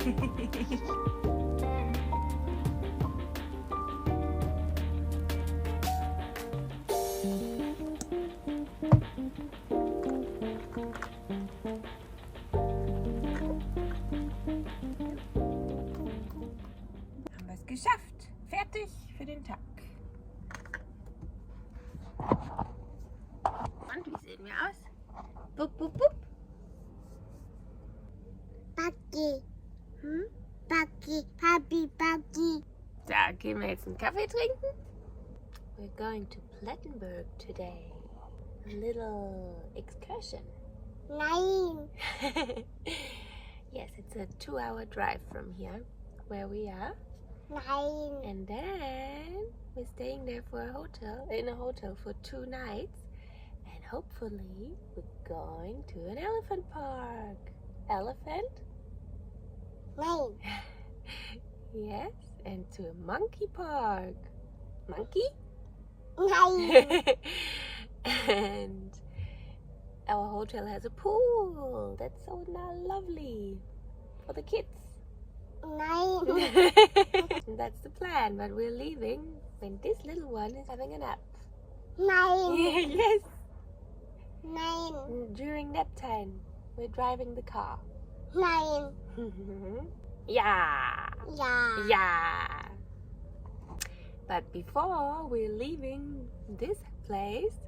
Haben wir es geschafft. Fertig für den Tag. Und wie sehen wir aus? Bup, bup, bup. Buggy. Buggy, Papi, Buggy. Da gehen wir jetzt einen Kaffee trinken. We're going to Plattenberg today. A little excursion. Nein. Yes, it's a 2-hour drive from here, where we are. Nein. And then we're staying there in a hotel for 2 nights. And hopefully we're going to an elephant park. Elephant? Nein. Yes, and to a monkey park. Monkey? Nein. And our hotel has a pool. That's so lovely for the kids. Nein. That's the plan, but we're leaving when this little one is having a nap. Nein. Yes. Nein. During nap time, we're driving the car. Nein. Yeah. Ja. Yeah. But before we're leaving this place,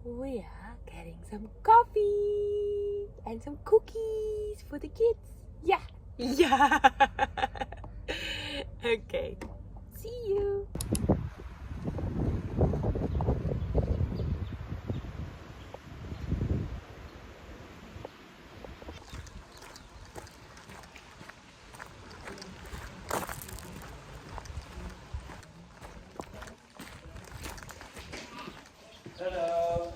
we are getting some coffee and some cookies for the kids. Yeah. Yeah. Okay. See you. Hello.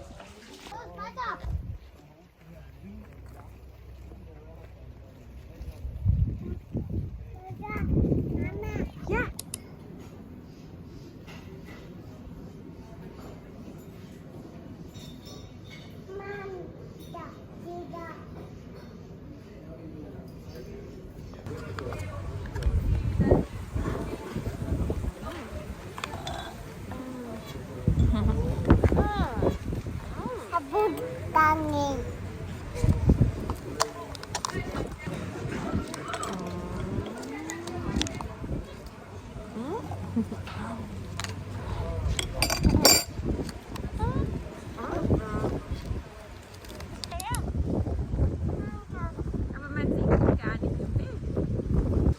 Yeah. Tangi. Aber man sieht ihn gar nicht im Bild.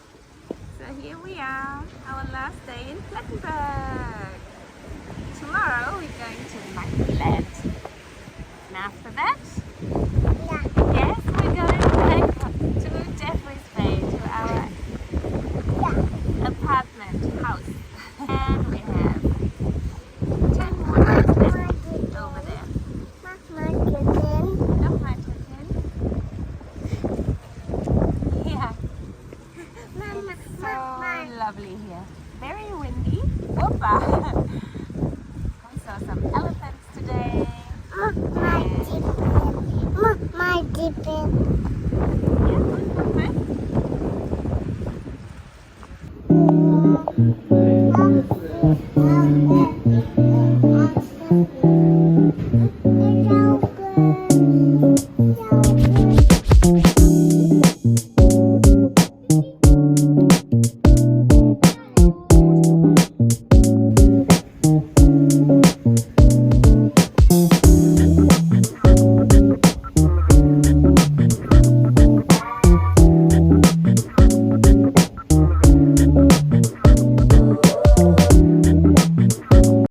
So here we are, our last day in Plattenberg. Tomorrow we're going to Monkeyland. And after that, yes, we're going to Jeffrey's Bay, to our apartment house. And we have 10 more days left over there. Nochmal 10. Yeah. It's so lovely here. Very windy. Whoopa. We saw some elephants today. My dipping. Yeah, okay.